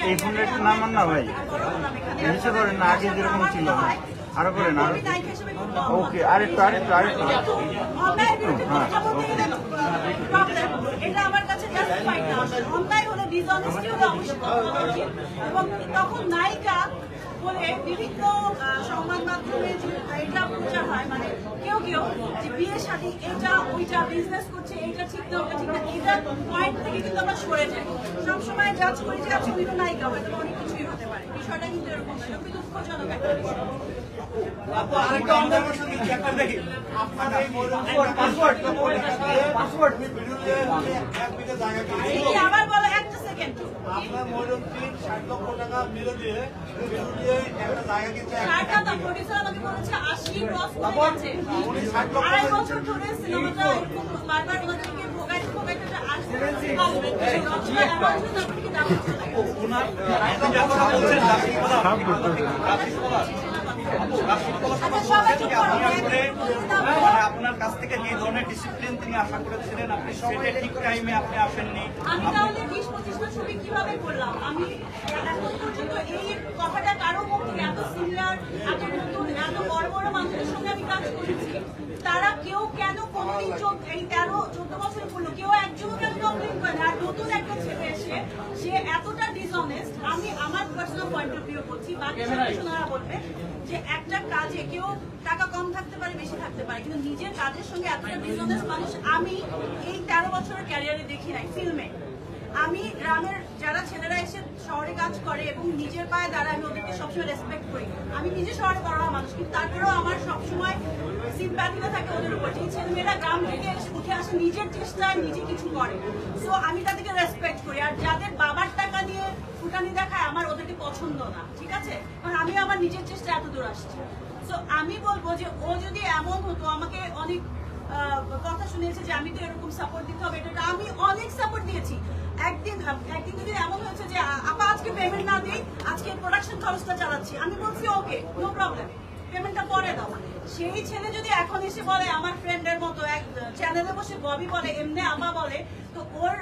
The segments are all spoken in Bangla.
এই ফোনটা একটু নামান না ভাই, নিচে করেন না, আগে যেরকম ছিল আরো করেন, আর ওকে আরেকটু আরেকটু আরেকটু একটু, হ্যাঁ এটা আমার কাছে জাস্টিফাইড না। অন্যায় হলো, ডিসঅনেস্টি হলো, অবশ্যই বলা উচিত। এবং তখন নায়িকা বলে বিভিন্ন সংবাদ মাধ্যমে এটা প্রচার হয়, মানে কেউ কেউ যে বিয়ে শাদী এটা ওইটা বিজনেস করছে, এটা ঠিক না ওটা ঠিক না, এটা পয়েন্ট থেকে কিন্তু আমরা সরে যাই। সবসময় জাজ করি যে আচ্ছা উনি তো নায়িকা, হয়তো অনেক কিছুই হতে পারে। বিষয়টা কিন্তু এরকম নয়, খুবই দুঃখজনক একটা বিষয়। আবার বলো একটা সেকেন্ড, আপনার ময়ূরমতির 60 লক্ষ টাকা মিলে দিয়ে একটা জায়গা কিনছে। প্রডিউসার আমাকে বলেছে 80 ক্রস করে গেছে। 2.5 বছর ধরে সিনেমাটা এরকম বারবার ওনাদেরকে ভোগাইতে ভোগাইতে আসছে। আপনার কাছ থেকে যে ধরনের ডিসিপ্লিন তিনি আশা করেছিলেন, আপনি সেটা ঠিক টাইমে আপনি আসেননি। আমি তাহলে 20-25টা ছবি কিভাবে করলাম? আমি এখন পর্যন্ত এই কথাটা কারো মুখ থেকে এত সিমিলার, এত নতুন, এত বড় বড় মানুষের সঙ্গে আমি কাজ করেছি, তারা কেউ কেন কোনোদিন এই 13-14 বছর করলো, কেউ একজনও কেন কমপ্লেন করে না। আর নতুন একটা ছেলে এসে সে এতটা ডিসঅনেস্ট, আমি আমার পার্সোনাল পয়েন্ট অফ ভিউ করছি, বাকি শোনারা বলবে যে একটা কাজে কেউ টাকা কম থাকতে পারে, বেশি থাকতে পারে, কিন্তু নিজের কাজের সঙ্গে এতটা ডিসঅনেস্ট মানুষ আমি এই 13 বছরের ক্যারিয়ারে দেখি নাই ফিল্মে। আমি গ্রামের যারা ছেলেরা এসে শহরে কাজ করে এবং নিজের পায়ে দাঁড়ায়, আমি ওদেরকে সবসময় রেসপেক্ট করি। আমি নিজে শহরে বড় মানুষ, কিন্তু তারপরেও আমার সবসময় সিম্প্যাথিটা থাকে ওদের উপর, যে ছেলেমেয়েরা গ্রাম থেকে এসে উঠে আসে, নিজের চেষ্টায় নিজে কিছু করে। সো আমি তাদেরকে রেসপেক্ট করি। আর যাদের বাবার টাকা নিয়ে ফুটানি দেখায়, আমার ওদেরকে পছন্দ না, ঠিক আছে? কারণ আমি আমার নিজের চেষ্টা এত দূর আসছি। সো আমি বলবো যে ও যদি এমন হতো, আমাকে অনেক কথা শুনিয়েছে যে আমি তো এরকম সাপোর্ট দিতে হবে, এটা আমি অনেক সাপোর্ট দিয়েছি। একদিন যদি এমন হয়েছে যে আপা আজকে পেমেন্ট না দিই, আজকে প্রোডাকশন খরচটা চালাচ্ছি, আমি বলছি ওকে নো প্রবলেম, পেমেন্টটা পরে দাও। সেই ছেলে যদি এখন এসে বলে আমার ফ্রেন্ডের মতো এক চ্যানেলে বসে ববি বলে, এমনি আমা বলে, তো ওর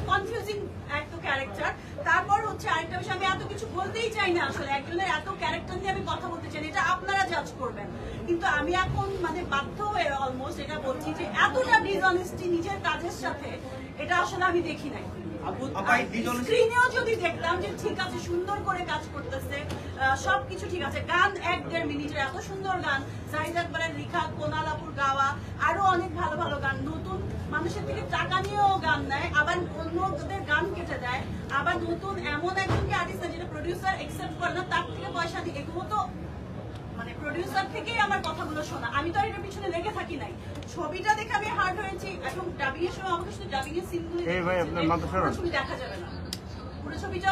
কনফিউজিং একটা ক্যারেক্টার। তারপর হচ্ছে আরেকটা বিষয়, আমি এত কিছু বলতেই চাই না আসলে, একজনের এত ক্যারেক্টার নিয়ে আমি কথা বলতে চাই, এটা আপনারা জাজ করবেন। কিন্তু আমি এখন মানে বাধ্য হয়ে অলমোস্ট এটা বলছি যে এতটা ডিসঅনেস্টি নিজের কাজের সাথে, এটা আসলে আমি দেখি নাই। স্ক্রিনেও যদি দেখতাম যে ঠিক আছে, সুন্দর করে কাজ করতেছে, সবকিছু ঠিক আছে, গান 1-1.5 মিনিটের এত সুন্দর গান, জাহিদ আকবরের রিখা, কোনালাপুর গাওয়া, আরো অনেক ভালো ভালো গান, নতুন মানুষের থেকে টাকা নিয়েও গান নেয়, আবার অন্যদের গান কেটে দেয়, আবার নতুন এমন একজনকে আর্টিস্ট যেটা প্রডিউসার একসেপ্ট করে না, তার থেকে পয়সা দিয়ে, এগুলো তো মানে প্রডিউসার থেকেই আমার কথাগুলো শোনা। আমি তো আর এটার পিছনে লেগে থাকি নাই, ছবিটা দেখে আমি হার্ড হয়েছি। এখন ডাবিং এর সময় আমাকে শুধু ডাবিং এর সিনগুলো ছবি দেখা যাবে না, পুরো ছবিটা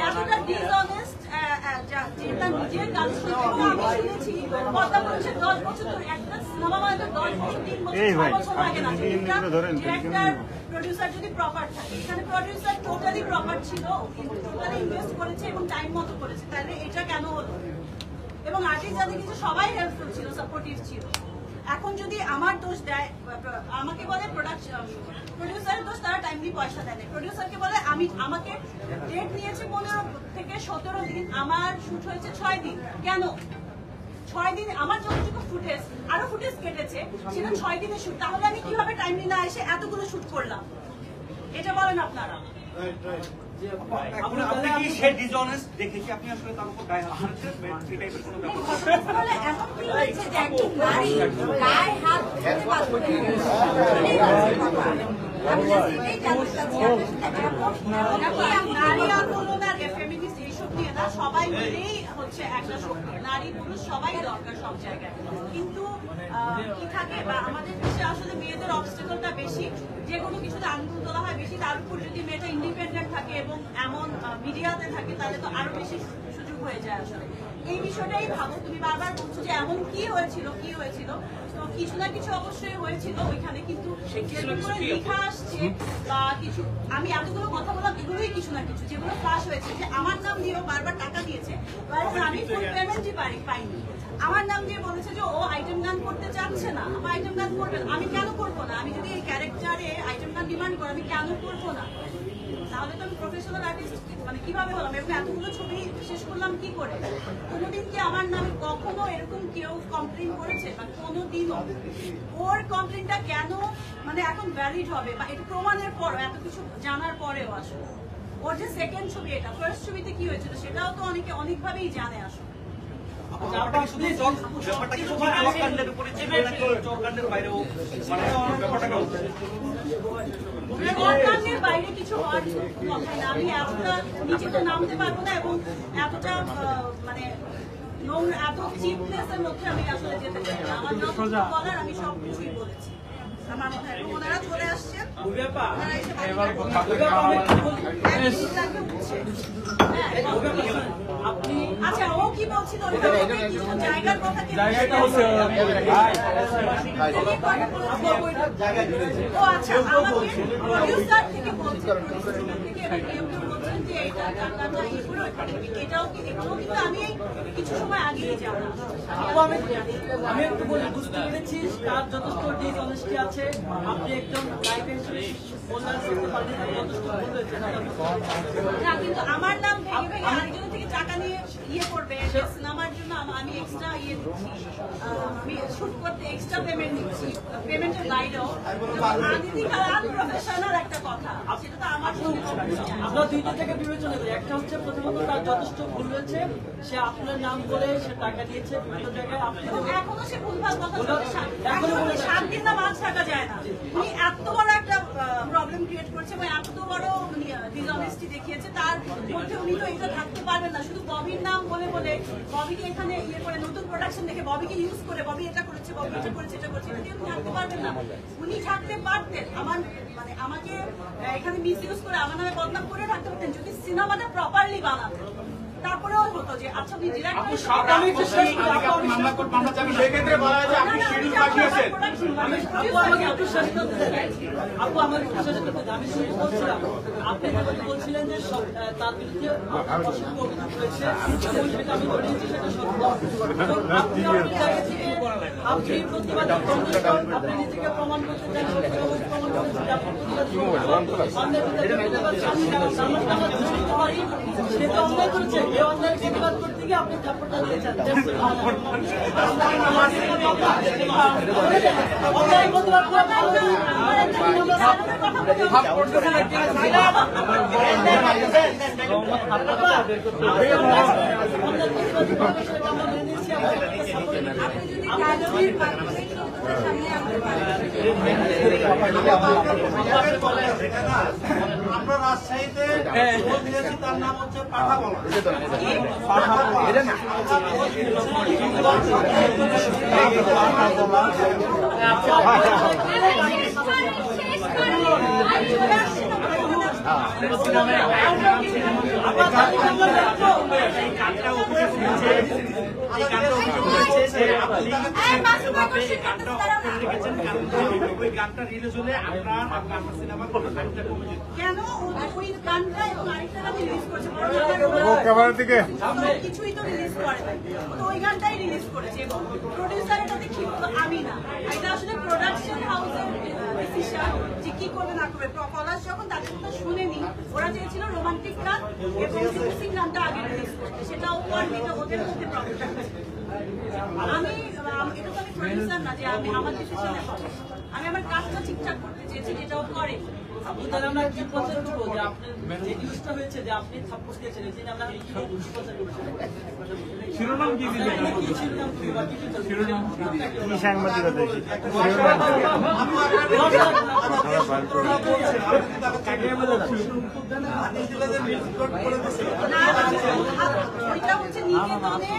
এতটা ডিসঅনেস্ট, যেটা নিজের কাজ আমি শুনেছি কথা বলছে 10 বছর ধরে একটা সিনেমা মানে 10 বছর 3 বছর 6 বছর লাগে না। ডিরেক্টর প্রডিউসার যদি প্রপার থাকে, এখানে প্রডিউসার টোটালি প্রপার ছিল, টোটালি ইনভেস্ট করেছে এবং টাইম মতো করেছে, তাহলে এটা কেন হলো? এবং আর্টিস্ট যাদের কিছু সবাই হেল্পফুল ছিল, সাপোর্টিভ ছিল। এখন যদি আমার দোষ দেয়, আমাকে বলে প্রডিউসারের দোষ, তারা টাইমলি পয়সা দেয় না। প্রডিউসারকে বলে আমাকে ডেট নিয়েছে 15 থেকে 17 দিন, আমার শুট হয়েছে 6 দিন, কেন 6 দিন? আমার যতটুকু ফুটেজ, আরো ফুটেজ কেটেছে, সেটা 6 দিনের শুট, তাহলে আমি কিভাবে টাইমলি না এসে এতগুলো শুট করলাম? এটা বলেন আপনারা। আপনি কি সেই ডিসঅনেস্ট দেখে কি আপনি আসলে তার উপর গায়ে হাত দিয়েছেন? এই টাইপের কোনো ব্যাপার এখন কি হয়েছে যে একজন নারী গায়ে হাত দিতে পারবে? আমি এটাই জানতে চাচ্ছি, নারী আন্দোলন আর ফেমিনিস্ট এইসব নিয়ে না, সবাই মিলেই হচ্ছে একটা শক্তি, নারী পুরুষ সবাই দরকার সব জায়গায়। কিন্তু কি থাকে, বা আমাদের দেশে আসলে মেয়েদের অবস্টাকলটা বেশি, যে কোনো কিছুতে আঙ্গুল তোলা হয় বেশি, তার উপর যদি মেয়েটা ইন্ডিপেন্ডেন্ট থাকে এবং এমন মিডিয়াতে থাকে, তাহলে তো আরো বেশি সুযোগ হয়ে যায়। আসলে এই বিষয়টাই ভাবো, তুমি বারবার বলছো যে এমন কি হয়েছিল, তো কিছু না কিছু অবশ্যই হয়েছিল ওইখানে, কিন্তু যেরকম করে লেখা আসছে বা কিছু, আমি এতগুলো কথা বললাম, এগুলোই কিছু না কিছু যেগুলো ফাঁস হয়েছে, যে আমার নাম দিয়েও বারবার টাকা দিয়েছে, আমি ফুল পেমেন্টই পাইনি। আমার নাম দিয়ে বলেছে যে ও আইটেম গান করতে চাচ্ছে না, আমার আইটেম গান করবে না। আমি কেন করবো না? আমি যদি এই ক্যারেক্টারে আইটেম গান ডিমান্ড করি, আমি কেন করবো না? তাহলে তো আমি প্রফেশনাল আর্টিস্ট মানে কিভাবে হলাম? এবং এতগুলো ছবি শেষ করলাম কি করে? কোনোদিন কি আমার নামে কখনো এরকম কেউ কমপ্লেন করেছে? মানে কোনোদিনও। ওর কমপ্লেনটা কেন মানে এখন ভ্যালিড হবে, বা এটা প্রমাণের পর এত কিছু জানার পরেও আসলে ওর যে সেকেন্ড ছবি, এটা ফার্স্ট ছবিতে কি হয়েছিল সেটাও তো অনেকে অনেকভাবেই জানে আসলে। ব্যাপারটা কি শুধু জবকাণ্ডের উপরে ছিল নাকি জবকাণ্ডের বাইরেও মানে ব্যাপারটা জবকাণ্ডের বাইরে কিছু হওয়ার কথা না। আমি এতটা নিচে তো নামতে পারবো না, এবং এতটা মানে নোংরা এত চিপনেসের মধ্যে আমি আসলে যেতে চাই না। আমার যত বলার আমি সব কিছুই বলেছি আমার মনে হয়। ওনারা চলে আসছেন, ওনারা এসে আচ্ছা, ও কি বলছিল কিছু জায়গার কথা? ও আচ্ছা, আমাকে প্রডিউসার থেকে বলছেন যে এইটা টাকাটা এটাও কিন্তু আমি কিছু সময় আগেই জানা। আমি একটু বলি, বুঝতে পেরেছি তার যথেষ্ট ডিসঅনেস্টি আছে। আপনি একজন লাইফ ইন্স্যুরেন্স বললেন করতে পারেন, যথেষ্ট ভুল হয়েছে। না, কিন্তু আমার নাম ভেঙে ভেঙে আরেকজন থেকে টাকা নিয়ে ইয়ে করবে সিনেমার জন্য, আমি এক্সট্রা ইয়ে দিচ্ছি, আমি শুট করতে এক্সট্রা পেমেন্ট দিচ্ছি, পেমেন্টের বাইরেও আনপ্রফেশনাল একটা কথা, সেটা তো আমার আমরা দুইটা থেকে বিবেচনা করি। একটা হচ্ছে প্রথমত তার যথেষ্ট ভুল হয়েছে, সে আপনার নাম করে সে টাকা দিয়েছে বিভিন্ন জায়গায়। আপনি এখনো সে ভুলভাল কথা বলছে, এখনো 7 দিন না মাছ থাকা যায় না। উনি এত বড় একটা প্রবলেম ক্রিয়েট করছে এবং এত বড় ডিসঅনেস্টি দেখিয়েছে, তার মধ্যে উনি তো এটা থাকতে পারবেন না। শুধু ববির নাম বলে বলে ববিকে এখানে ইয়ে করে নতুন প্রোডাকশন দেখে ববিকে ইউজ করে ববি এটা করেছে, ববি এটা করেছে, এটা করছে, এটা দিয়ে উনি থাকতে পারবেন না। উনি থাকতে পারতেন, আমার মানে আমাকে এখানে মিস ইউজ করে আমার নামে বদনাম করে থাকতে পারতেন যদি সিনেমাটা প্রপারলি বানাতেন। তারপরেও হতো যে আচ্ছা উনি ডিরেক্ট সেক্ষেত্রে বলা হয় যে আপনি শিডিউল পাঠিয়েছেন। আপু আমাকে বিশ্বাস করতে দেন। আমি শুধু বলছিলাম, আপনি যেমন বলছিলেন যে তার বিরুদ্ধে অসংখ্য অভিযোগ রয়েছে, সেটা আমি ধরে নিচ্ছি, সেটা সত্য। আপনি আপনার জায়গা থেকে আপনি প্রতিবাদ আপনি নিজেকে প্রমাণ করতে চান, প্রমাণ করতে চান, আপনি সেটা অন্যায় করেছে। এই অন্যায় প্রতিবাদ করতে গিয়ে আপনি থাপ্পড়টা দিয়েছেন। অন্যায় প্রতিবাদ করে আমরা রাজশাহীতে দিয়েছি, তার নাম হচ্ছে পাঠাবলা। কেন ওই গানটা এবং আরেকটা গান রিলিজ করেছে, কিছুই তো রিলিজ করে নাই, তো ওই গানটাই রিলিজ করেছে এবং প্রডিউসার এটা দেখি আমি না। এটা আসলে প্রোডাকশন হাউসের ডিসিশন যে কি করবে না করবে। পলাশ যখন তাদের কথা শুনেনি, ওরা চেয়েছিল রোমান্টিক গান এবং সিং গানটা আগে রিলিজ করতে, সেটাও করেনি, ওদের মধ্যে প্রবলেম। আমি এটা তো আমি প্রডিউসার না যে আমি আমার ডিসিশনে হবে। আমি আমার কাজটা ঠিকঠাক করতে চেয়েছি, যেটাও করে। আপনাদের আমরা কি প্রচার করবো যে আপনার যে নিউজটা হয়েছে যে আপনি সাপোর্ট দিয়েছেন, এই জন্য আমরা কি প্রচার করছি? শিরোনাম কি দিলেন? কি শিরোনাম কি বা কিছু শিরোনাম কি সাংবাদিকতা? ওইটা হচ্ছে নিকেতনে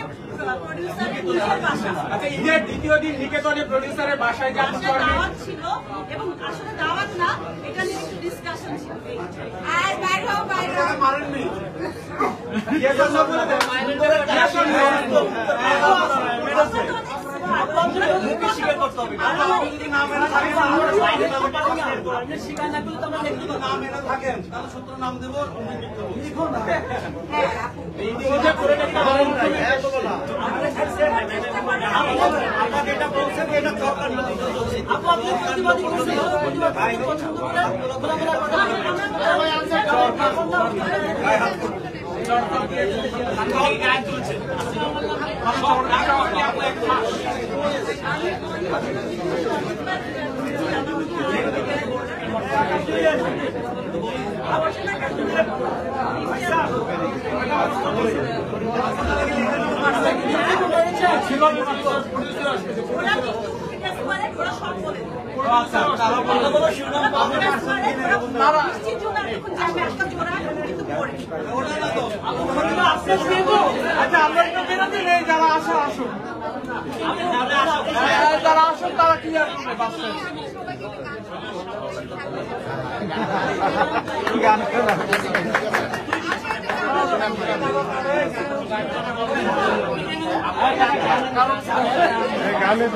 প্রডিউসারের নিজের বাসা। ঈদের দ্বিতীয় দিন নিকেতনে প্রডিউসারের বাসায় দাওয়াত ছিল এবং আসলে দাওয়াত না, এটা নিয়ে একটু ডিসকাশন ছিল। আর বাইরে মারেননি স্বীকার করতে হবে। স্বীকার না করলে তো আমরা দেখতে পাবো। না মেনে থাকেন তাহলে সূত্র নাম দেবো আপনাকে এটা বলছেন যে এটা চরকাণ্ড আপু আপনি প্রতিবাদী করছেন, প্রতিবাদ করতে পছন্দ করেন, খোলামেলা কথা ওরা কিন্তু ফিটনেস করে, ওরা সব বলে দেবে। নিশ্চিত জন্য এখন যাবে একটা জোড়া কিন্তু পড়ে। আচ্ছা আমরা একটু বিরতি নেই যারা আসো আসুন যারা আসুন তারা ক্লিয়ার করবে বাসটা গান করা গানে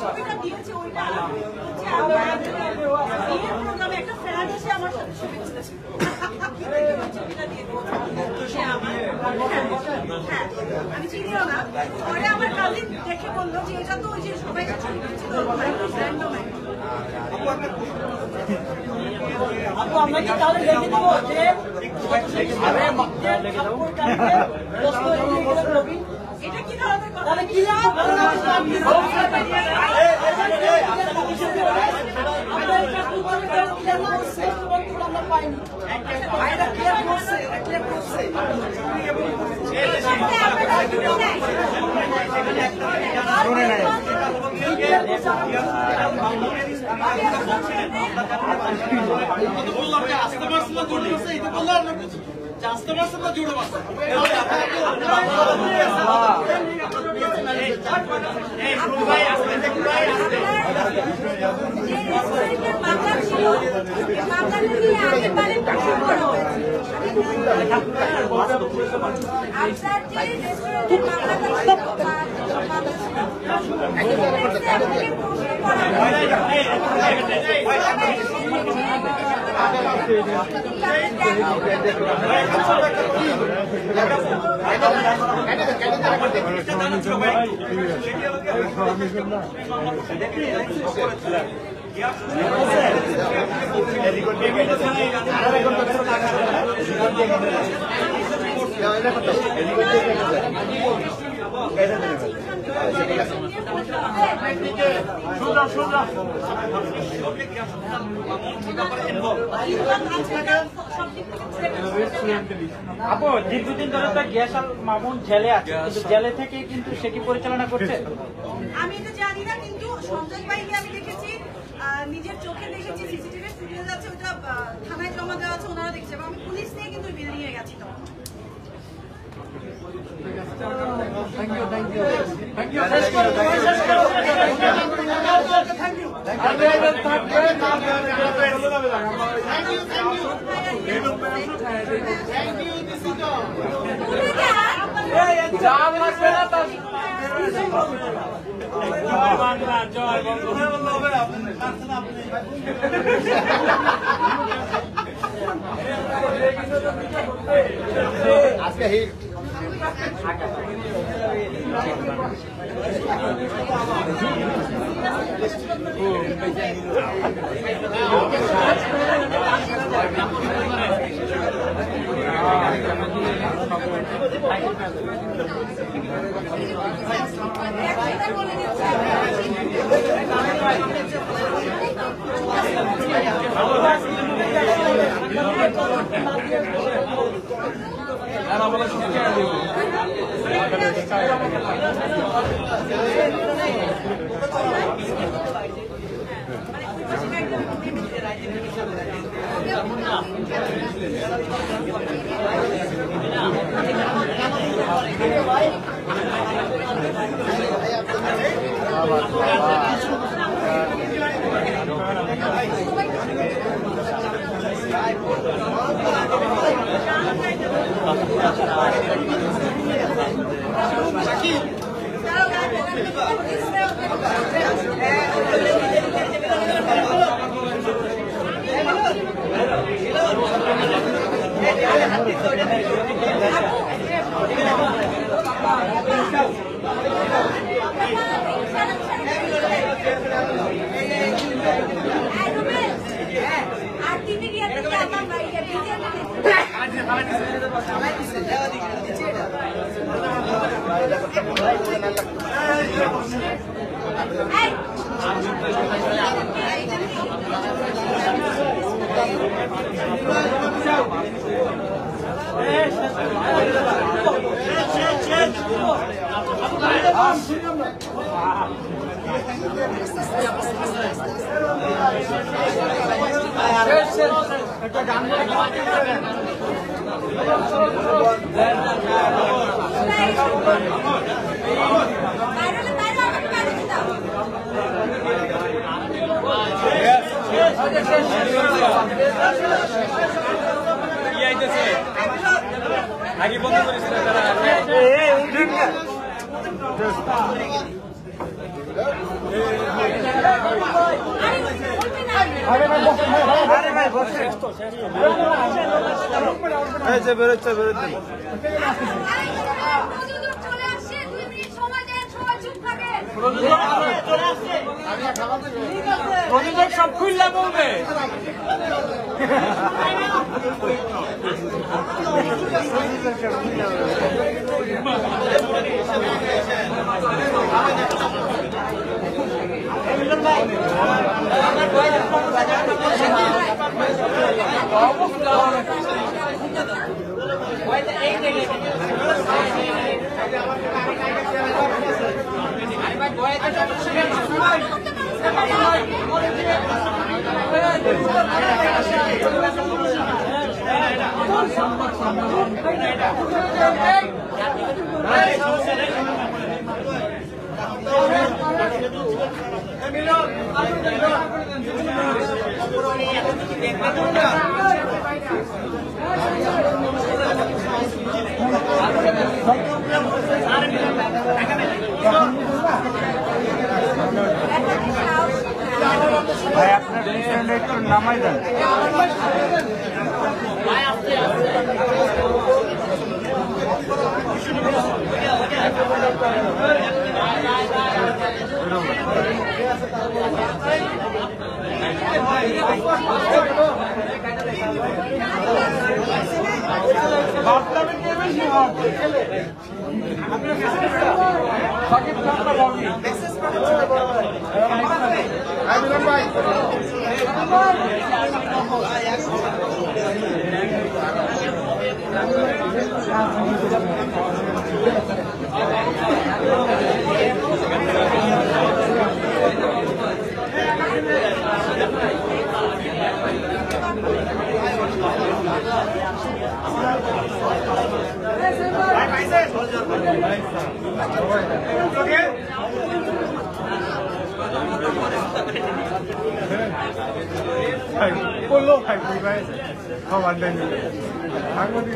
ছবিটা দিয়েছে ওইটা হচ্ছে আমার বিয়ের প্রোগ্রামে একটা ফ্যান এসে আমার সাথে ছবি তুলেছে। ছবিটা দিয়ে দিয়েছে আমার হ্যাঁ আমি চিনিও না। পরে আমার কাজিন দেখে বললো যে এটা তো ওই যে সবাই ছবি তুলেছিল আপু আমরা কি তাহলে দেখে দেবো যে এটা কি ধরনের কথা? তাহলে কি আমরা পাইনি শুনে নাই বললাম যে আসতে পারছে না জুড়ে পারছে এটা বললাম না যে আসতে পারছে না জুড়ে পারছে মামলা ছিল মামলা নিয়ে আগেরবারে প্রশ্ন করা হয়েছে। আপনার যে রেস্টুরেন্টের মামলাটা ছিল প্রশ্ন আপু দীর্ঘদিন ধরে তো গ্যাসাল মামুন জেলে আছে, কিন্তু জেলে থেকে কিন্তু সে কি পরিচালনা করছে? আমি এটা জানি না, কিন্তু সঞ্জয় ভাইকে আমি দেখেছি, নিজের চোখে দেখেছি, সিসিটিভি ফুটেজ আছে, ওটা থানায় জমা দেওয়া আছে, ওনারা দেখছে এবং আমি পুলিশ নিয়ে কিন্তু বিল্ডিং এ গেছি তখন। আগে বন্ধ করেছিল তারা বেরোচ্ছে বেরোচ্ছে সব খুললা বলবে ভাই আপনার পিছনে একটু নামাই দেন বললো খাই ভাই খাবার দেন সাংবাদিক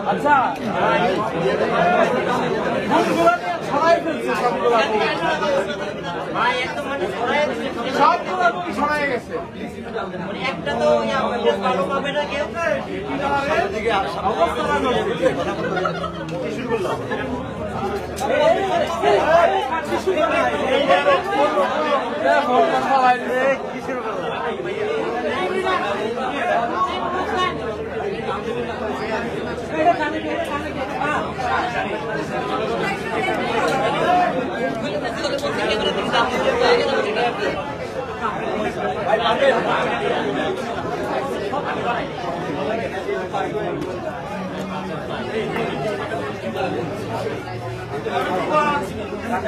আচ্ছা ছড়াই ফেলছে সবগুলো ছড়াই গেছে একটা তো ভালো পাবে না কেউ শুরু করলাম কি শুরু করলাম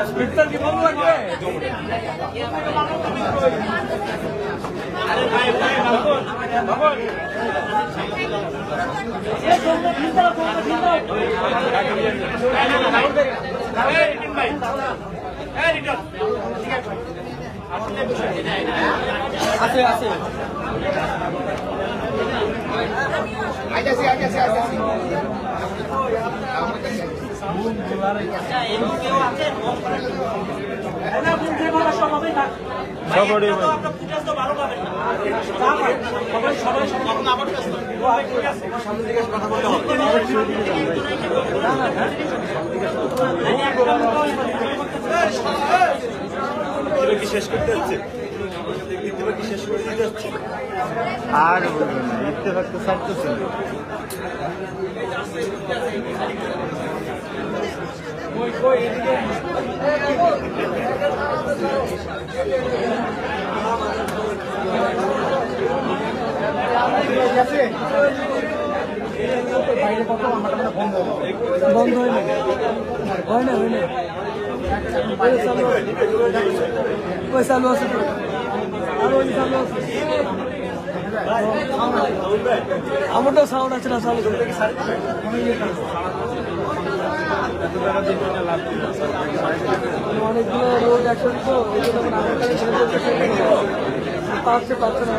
স্পিডটা কি ভালো লাগবে? আরে ভাই ভাই বাবন বাবন আছে আছে সবারই কি শেষ করতে যাচ্ছে? কি শেষ করে দিতে যাচ্ছে? আর বলবেন না, ইত্তেফাক তো ছাড়তেছে না। বন্ধ হয় না হয় না হয় না ওই চালু আছে আর ওই চালু আছে আমারটাও সাউন্ড আছে না চালু করে অনেকগুলো লোক একসাথে তো এই জন্য আমার কাছে পাচ্ছে না